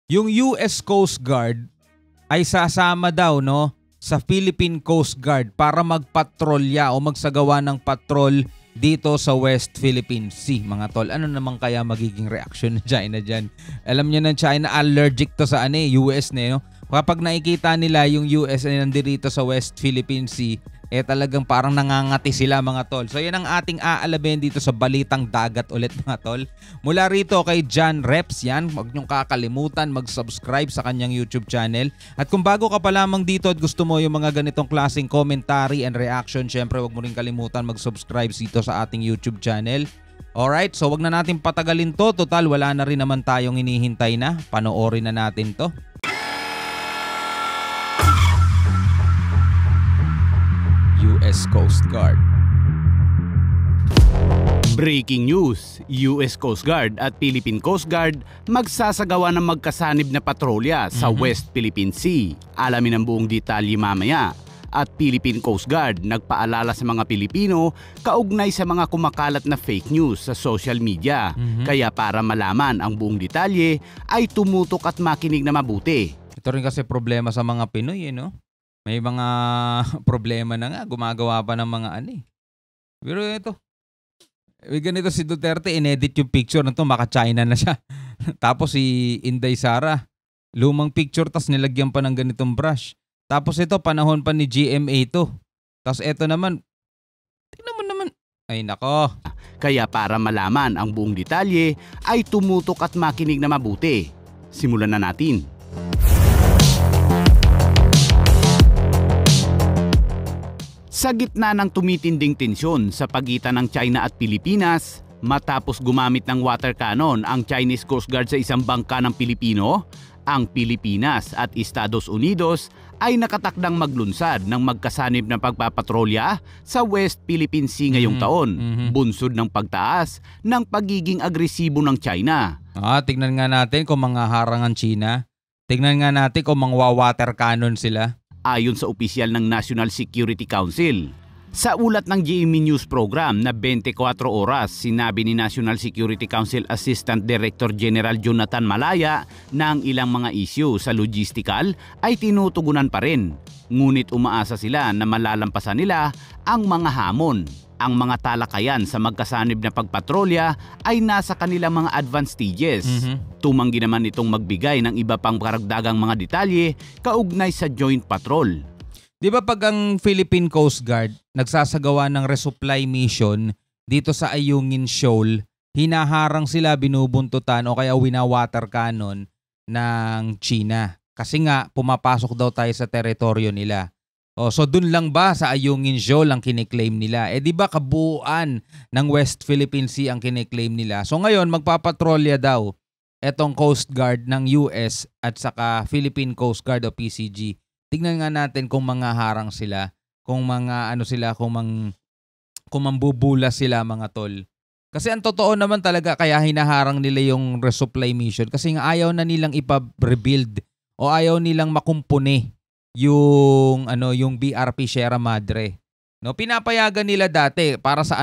Yung US Coast Guard ay sasama daw sa Philippine Coast Guard para magpatrolya o magsagawa ng patrol dito sa West Philippine Sea, mga tol. Ano naman kaya magiging reaction ng China dyan? Alam niyo ng China, allergic to sa US Kapag nakikita nila yung US na nandito sa West Philippine Sea, talagang parang nangangati sila, mga tol. So yan ang ating aalamin dito sa Balitang Dagat ulit, mga tol. Mula rito kay John Reps, yan. Huwag niyong kakalimutan mag-subscribe sa kanyang YouTube channel. At kung bago ka pa lamang dito at gusto mo yung mga ganitong klaseng commentary and reaction, syempre huwag mo rin kalimutan mag-subscribe dito sa ating YouTube channel. Alright, so wag na natin patagalin to. Total, wala na rin naman tayong hinihintay na. Panoorin na natin to. US Coast Guard. Breaking news, US Coast Guard at Philippine Coast Guard magsasagawa ng magkasanib na patrolya sa West Philippine Sea. Alamin ang buong detalye mamaya. At Philippine Coast Guard nagpaalala sa mga Pilipino kaugnay sa mga kumakalat na fake news sa social media. Kaya para malaman ang buong detalye ay tumutok at makinig na mabuti. Ito rin kasi problema sa mga Pinoy, May mga problema na nga, gumagawa pa ng mga Pero ito, ganito si Duterte, inedit yung picture na ito, maka-China na siya. Tapos si Inday Sara, lumang picture, tas nilagyan pa ng ganitong brush. Tapos ito, panahon pa ni GMA to. Tapos ito naman, tingnan mo naman. Ay nako. Kaya para malaman ang buong detalye, ay tumutok at makinig na mabuti. Simulan na natin. Sa gitna ng tumitinding tensyon sa pagitan ng China at Pilipinas, matapos gumamit ng water cannon ang Chinese Coast Guard sa isang bangka ng Pilipino, ang Pilipinas at Estados Unidos ay nakatakdang maglunsad ng magkasanib na pagpapatrolya sa West Philippine Sea ngayong taon, bunsod ng pagtaas ng pagiging agresibo ng China. Tignan nga natin kung mga harang ang China. Tignan nga natin kung mga water cannon sila. Ayon sa opisyal ng National Security Council. Sa ulat ng GMA News program na 24 oras, sinabi ni National Security Council Assistant Director General Jonathan Malaya na ang ilang mga isyu sa logistical ay tinutugunan pa rin. Ngunit umaasa sila na malalampasan nila ang mga hamon. Ang mga talakayan sa magkasanib na pagpatrolya ay nasa kanilang mga advanced stages. Tumanggi naman itong magbigay ng iba pang karagdagang mga detalye kaugnay sa joint patrol. Di ba pag ang Philippine Coast Guard nagsasagawa ng resupply mission dito sa Ayungin Shoal, hinaharang sila, binubuntutan o kaya winawater cannon ng China. Kasi nga pumapasok daw tayo sa teritoryo nila. So dun lang ba sa Ayungin Shoal ang kiniklaim nila? Di ba kabuuan ng West Philippine Sea ang kiniklaim nila? So ngayon magpapatrolya daw etong Coast Guard ng US at saka Philippine Coast Guard o PCG. Tignan nga natin kung mga harang sila, kung mga kung mambubula sila, mga tol. Kasi ang totoo naman talaga kaya hinaharang nila yung resupply mission kasi nga ayaw na nilang ipa-rebuild o ayaw nilang makumpuni yung BRP Sierra Madre. Pinapayagan nila dati para sa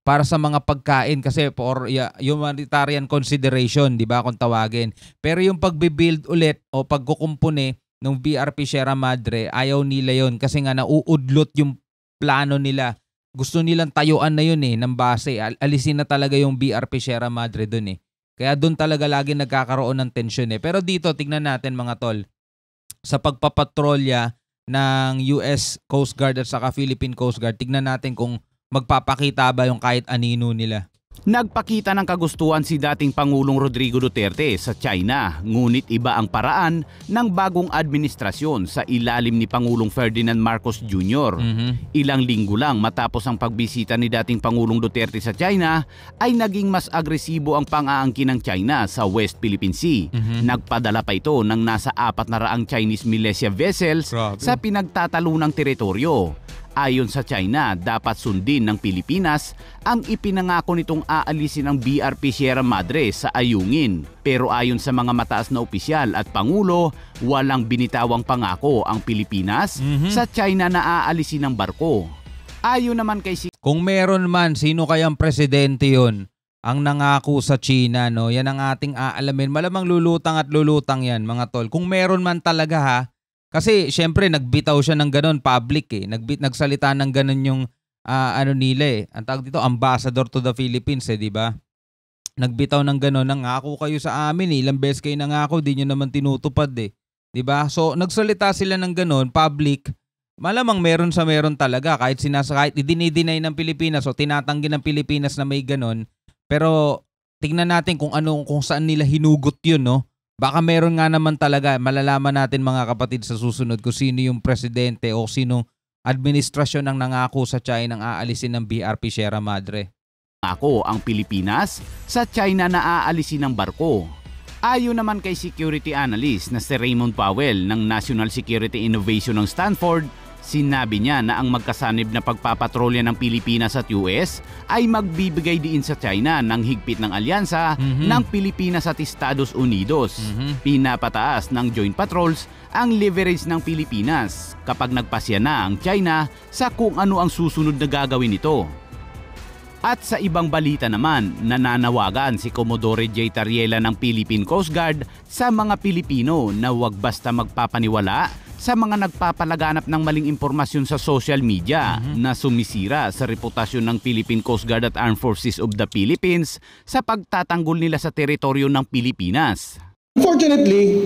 para sa mga pagkain kasi for humanitarian consideration, 'di ba, kung tawagin. Pero yung pagbi-build ulit o pagkukumpuni ng BRP Sierra Madre, ayaw nila yon kasi nga nauudlot yung plano nila. Gusto nilang tayuan na yun ng base. Alisin na talaga yung BRP Sierra Madre dun Kaya dun talaga lagi nagkakaroon ng tensyon Pero dito, tignan natin, mga tol, sa pagpapatrolya ng US Coast Guard at saka Philippine Coast Guard, tignan natin kung magpapakita ba yung kahit anino nila. Nagpakita ng kagustuhan si dating Pangulong Rodrigo Duterte sa China, ngunit iba ang paraan ng bagong administrasyon sa ilalim ni Pangulong Ferdinand Marcos Jr. Ilang linggo lang matapos ang pagbisita ni dating Pangulong Duterte sa China, ay naging mas agresibo ang pang-aangkin ng China sa West Philippine Sea. Nagpadala pa ito ng nasa 400 Chinese militia vessels sa pinagtatalunang teritoryo. Ayon sa China, dapat sundin ng Pilipinas ang ipinangako nitong aalisin ang BRP Sierra Madre sa Ayungin. Pero ayon sa mga mataas na opisyal at Pangulo, walang binitawang pangako ang Pilipinas sa China na aalisin ang barko. Ayon naman kay kung meron man, sino kayang presidente yon ang nangako sa China, no? Yan ang ating aalamin. Malamang lulutang at lulutang yan, mga tol. Kung meron man talaga, ha. Kasi syempre nagbitaw siya ng ganon public eh. Nagsalita ng ganon yung nila eh. Ang tawag dito, ambassador to the Philippines eh, di ba? Nagbitaw ng ganon, nangako kayo sa amin eh. Ilang beses kayo nangako, di nyo naman tinutupad eh. Di ba? So nagsalita sila ng ganon, public. Malamang meron talaga kahit dinideny ng Pilipinas o tinatanggi ng Pilipinas na may ganon. Pero tingnan natin kung saan nila hinugot 'yun, no? Baka meron nga naman talaga. Malalaman natin mga kapatid sa susunod kung sino yung presidente o sino administrasyon ang nangako sa China ang aalisin ng BRP Sierra Madre. Ako ang Pilipinas sa China na aalisin ng barko. Ayon naman kay security analyst na si Raymond Powell ng National Security Innovation ng Stanford, sinabi niya na ang magkasanib na pagpapatrolya ng Pilipinas at US ay magbibigay diin sa China ng higpit ng alyansa ng Pilipinas at Estados Unidos. Pinapataas ng joint patrols ang leverage ng Pilipinas kapag nagpasya na ang China sa kung ano ang susunod na gagawin nito. At sa ibang balita naman, nananawagan si Commodore J. Tariela ng Philippine Coast Guard sa mga Pilipino na huwag basta magpapaniwala sa mga nagpapalaganap ng maling impormasyon sa social media na sumisira sa reputasyon ng Philippine Coast Guard at Armed Forces of the Philippines sa pagtatanggol nila sa teritoryo ng Pilipinas. Unfortunately,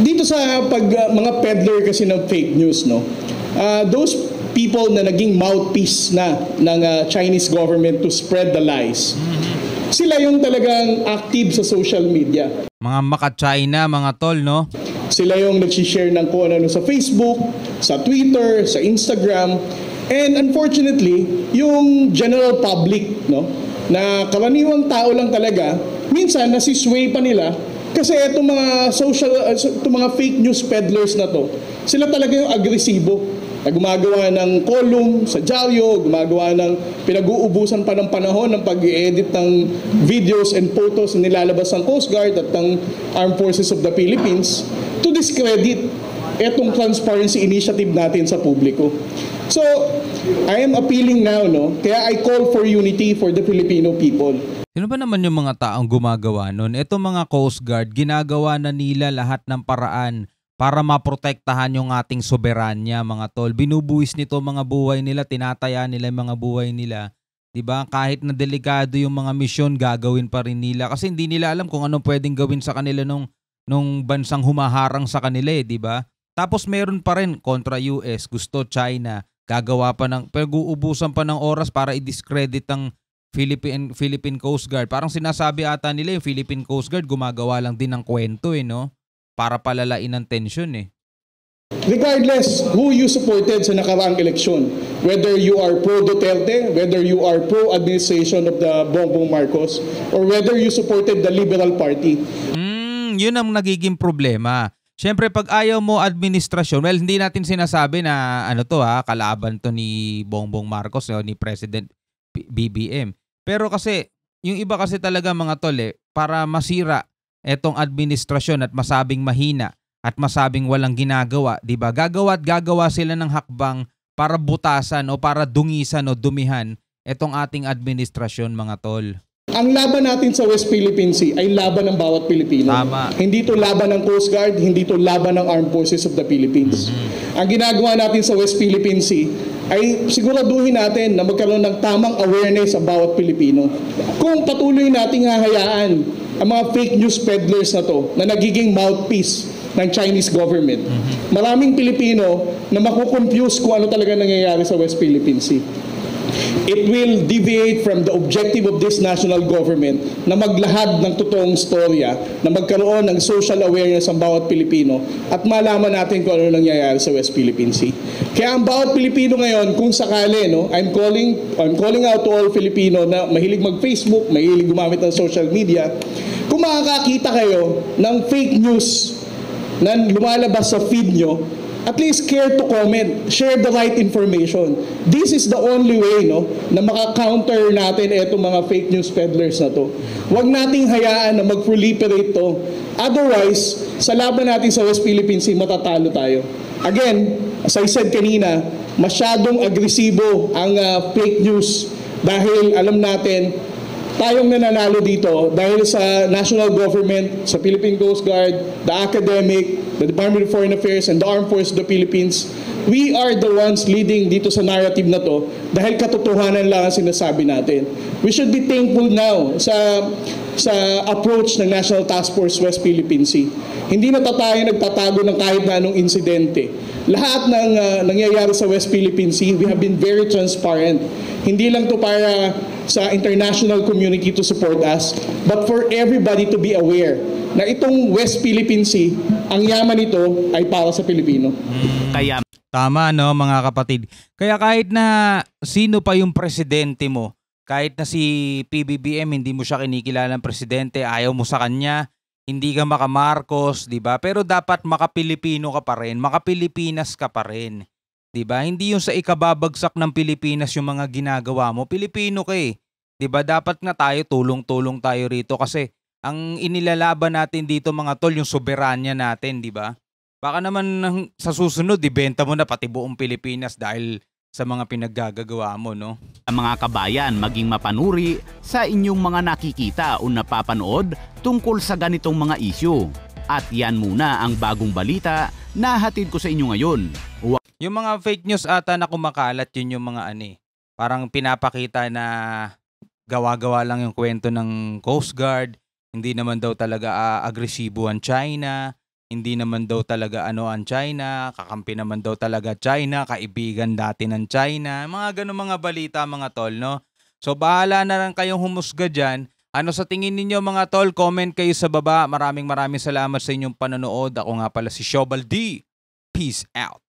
dito sa mga peddler kasi ng fake news, no, those people na naging mouthpiece na ng Chinese government to spread the lies, sila yung talagang active sa social media. Mga maka-China, mga tol, no? Sila yung nagsishare ng kung ano sa Facebook, sa Twitter, sa Instagram. And unfortunately, yung general public, no, na karaniwang tao lang talaga, minsan nasisway pa nila kasi itong mga fake news peddlers na to, sila talaga yung agresibo na gumagawa ng column sa dyaryo, gumagawa ng pinag-uubusan pa ng panahon ng pag-i-edit ng videos and photos na nilalabas ng Coast Guard at ng Armed Forces of the Philippines to discredit etong transparency initiative natin sa publiko. So, I am appealing now, no? Kaya I call for unity for the Filipino people. Sino ba naman yung mga taong gumagawa nun? Itong mga Coast Guard, ginagawa na nila lahat ng paraan para maprotektahan yung ating soberanya, mga tol. Binubuwis nito mga buhay nila, tinataya nila yung mga buhay nila. 'Di ba? Kahit na delikado yung mga misyon, gagawin pa rin nila kasi hindi nila alam kung anong pwedeng gawin sa kanila nung bansang humaharang sa kanila, 'di ba? Tapos meron pa rin kontra US, gusto China, gagawa pa ng pag-uubusan pa ng oras para i-discredit ang Philippine Coast Guard. Parang sinasabi ata nila yung Philippine Coast Guard gumagawa lang din ng kwento no? Para palalain ang tension Regardless who you supported sa nakaraang eleksyon, whether you are pro-Duterte, whether you are pro-administration of the Bongbong Marcos, or whether you supported the Liberal Party. Yun ang nagiging problema. Siyempre pag ayaw mo administrasyon, well hindi natin sinasabi na kalaban to ni Bongbong Marcos o ni President BBM. Pero kasi yung iba kasi talaga mga tol para masira etong administrasyon at masabing mahina at masabing walang ginagawa, 'di ba? Gagawa sila ng hakbang para butasan o para dungisan o dumihan etong ating administrasyon, mga tol. Ang laban natin sa West Philippine Sea ay laban ng bawat Pilipino. Tama. Hindi to laban ng Coast Guard, hindi to laban ng Armed Forces of the Philippines. Ang ginagawa natin sa West Philippine Sea ay siguraduhin natin na magkaroon ng tamang awareness sa bawat Pilipino. Kung patuloy nating hahayaan ang mga fake news peddlers na to na nagiging mouthpiece ng Chinese government, maraming Pilipino na makukonfuse kung ano talaga nangyayari sa West Philippine Sea. It will deviate from the objective of this national government na maglahad ng totoong storya, na magkaroon ng social awareness ang bawat Pilipino at malaman natin kung ano nangyayari sa West Philippine Sea. Kaya ang bawat Pilipino ngayon, kung sakali, I'm calling out to all Filipino na mahilig mag-Facebook, mahilig gumamit ng social media, kung makakakita kayo ng fake news na lumalabas sa feed nyo, at least care to comment, share the right information. This is the only way na maka-counter natin itong mga fake news peddlers na to. Huwag nating hayaan na mag-proliferate to. Otherwise, sa laban natin sa West Philippine Sea, matatalo tayo. Again, as I said kanina, masyadong agresibo ang fake news dahil alam natin tayong nananalo dito dahil sa national government, sa Philippine Coast Guard, the academic, the Department of Foreign Affairs, and the Armed Forces of the Philippines. We are the ones leading dito sa narrative na to dahil katotohanan lang ang sinasabi natin. We should be thankful now sa approach ng National Task Force West Philippine Sea. Hindi na tayo nagtatago ng kahit na anong insidente. Lahat ng nangyayari sa West Philippine Sea, we have been very transparent. Hindi lang to para sa international community to support us, but for everybody to be aware na itong West Philippine Sea, ang yaman nito ay para sa Pilipino. Kaya Tama, no, mga kapatid. Kaya kahit na sino pa yung presidente mo, kahit na si PBBM, hindi mo siya kinikilalang presidente, ayaw mo sa kanya, hindi ka maka-Marcos, di ba? Pero dapat maka-Pilipino ka pa rin, maka-Pilipinas ka pa rin. Di ba? Hindi yung sa ikababagsak ng Pilipinas yung mga ginagawa mo. Pilipino ka eh. Di ba? Dapat nga tayo, tulong-tulong tayo rito kasi ang inilalaban natin dito mga tol, yung soberanya natin, di ba? Baka naman sa susunod, ibenta mo na pati buong Pilipinas dahil sa mga pinaggagawa mo, no? mga kabayan maging mapanuri sa inyong mga nakikita o napapanood tungkol sa ganitong mga isyu. At yan muna ang bagong balita na hatid ko sa inyo ngayon. Yung mga fake news ata na kumakalat, yun yung mga parang pinapakita na gawa-gawa lang yung kwento ng Coast Guard, hindi naman daw talaga agresibo ang China, hindi naman daw talaga ang China, kakampi naman daw talaga China, kaibigan dati ng China, mga ganun mga balita mga tol, no? So bahala na lang kayong humusga dyan. Ano sa tingin ninyo mga tol? Comment kayo sa baba. Maraming salamat sa inyong panonood. Ako nga pala si Shobal D. Peace out.